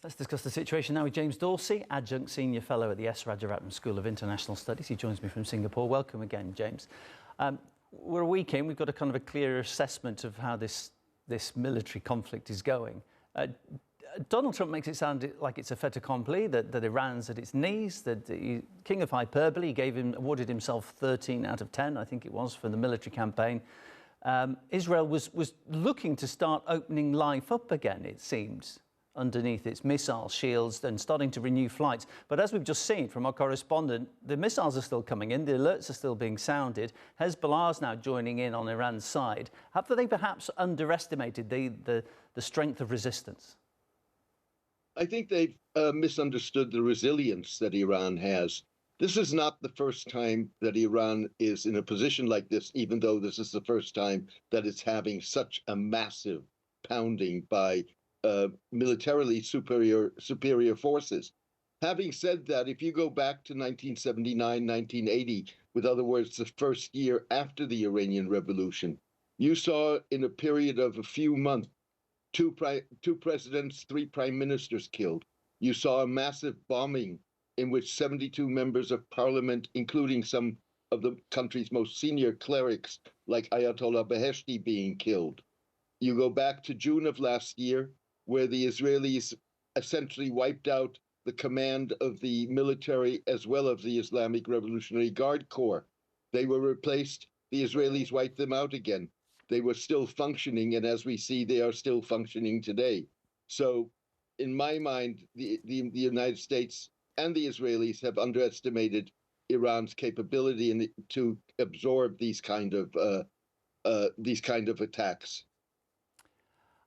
Let's discuss the situation now with James Dorsey, Adjunct Senior Fellow at the Rajaratnam School of International Studies. He joins me from Singapore. Welcome again, James. We're a week in. We've got a kind of a clear assessment of how this military conflict is going. Donald Trump makes it sound like it's a fait accompli, that Iran's at its knees, that the king of hyperbole awarded himself 13 out of 10, I think it was, for the military campaign. Israel was looking to start opening life up again, it seems, underneath its missile shields and starting to renew flights. But as we've just seen from our correspondent, the missiles are still coming in, the alerts are still being sounded. Hezbollah's now joining in on Iran's side. Have they perhaps underestimated the strength of resistance? I think they've misunderstood the resilience that Iran has. This is not the first time that Iran is in a position like this, even though this is the first time that it's having such a massive pounding by militarily superior forces. Having said that, if you go back to 1979, 1980, with other words, the first year after the Iranian Revolution, you saw in a period of a few months, two presidents, 3 prime ministers killed. You saw a massive bombing in which 72 members of parliament, including some of the country's most senior clerics, like Ayatollah Beheshti, being killed. You go back to June of last year, where the Israelis essentially wiped out the command of the military as well as the Islamic Revolutionary Guard Corps. They were replaced. The Israelis wiped them out again. They were still functioning, and as we see, they are still functioning today. So, in my mind, the United States and the Israelis have underestimated Iran's capability to absorb these kind of attacks.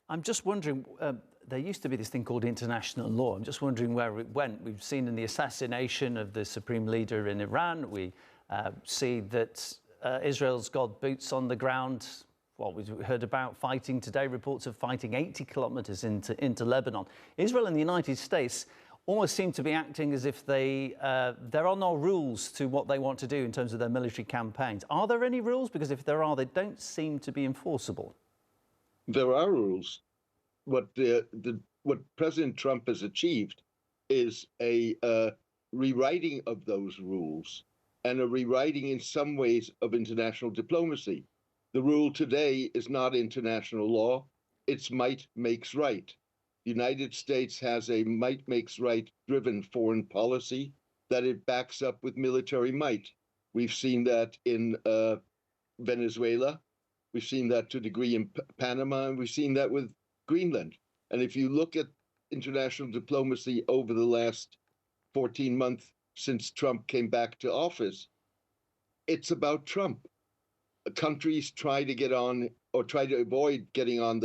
I'm just wondering, there used to be this thing called international law. I'm just wondering where it went. We've seen in the assassination of the supreme leader in Iran, we see that Israel's got boots on the ground. Well, we heard about fighting today, reports of fighting 80 kilometers into Lebanon. Israel and the United States almost seem to be acting as if there are no rules to what they want to do in terms of their military campaigns. Are there any rules? Because if there are, they don't seem to be enforceable. There are rules. What President Trump has achieved is a rewriting of those rules and a rewriting in some ways of international diplomacy. The rule today is not international law. It's might makes right. The United States has a might makes right driven foreign policy that it backs up with military might. We've seen that in Venezuela. We've seen that to a degree in Panama, and we've seen that with Greenland. And if you look at international diplomacy over the last 14 months since Trump came back to office, it's about Trump. Countries try to get on or try to avoid getting on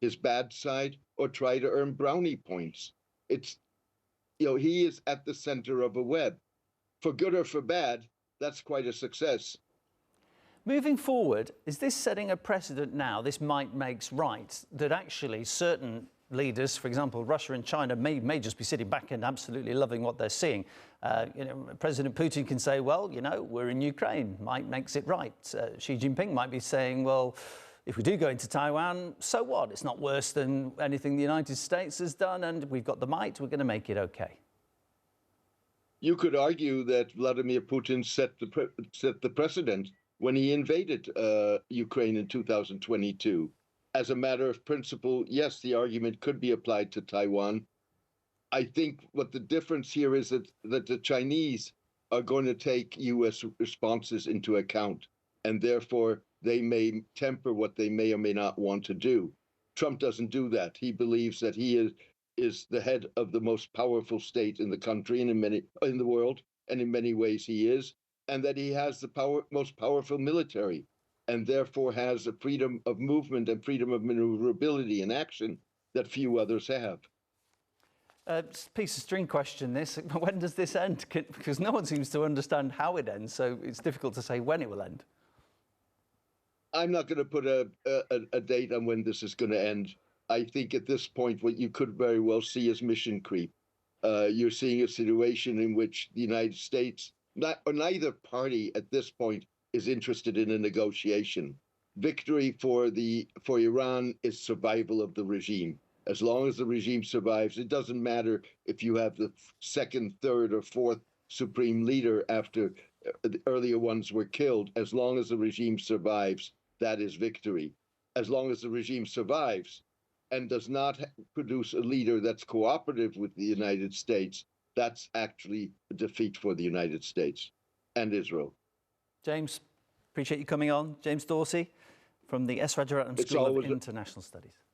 his bad side or try to earn brownie points. He is at the center of a web. For good or for bad, that's quite a success. Moving forward, is this setting a precedent now, this might makes right, that actually certain leaders, for example, Russia and China, may just be sitting back and absolutely loving what they're seeing? President Putin can say, well, we're in Ukraine, might makes it right. Xi Jinping might be saying, well, if we do go into Taiwan, so what? It's not worse than anything the United States has done, and we've got the might, we're going to make it okay. You could argue that Vladimir Putin set the precedent when he invaded Ukraine in 2022. As a matter of principle, yes, the argument could be applied to Taiwan. I think what the difference here is that the Chinese are going to take U.S. responses into account, and therefore they may temper what they may or may not want to do. Trump doesn't do that. He believes that he is the head of the most powerful state in the country and in the world, and in many ways he is, and that he has the most powerful military, and therefore has a freedom of movement and freedom of maneuverability and action that few others have. Piece of string question this. When does this end? Because no one seems to understand how it ends, so it's difficult to say when it will end. I'm not going to put a date on when this is going to end. I think at this point, what you could very well see is mission creep. You're seeing a situation in which the United States, neither party at this point is interested in a negotiation. Victory for Iran is survival of the regime. As long as the regime survives, it doesn't matter if you have the second, third, or fourth supreme leader after the earlier ones were killed. As long as the regime survives, that is victory. As long as the regime survives and does not produce a leader that's cooperative with the United States, that's actually a defeat for the United States and Israel. James, appreciate you coming on. James Dorsey from the S. Rajaratnam School of International Studies.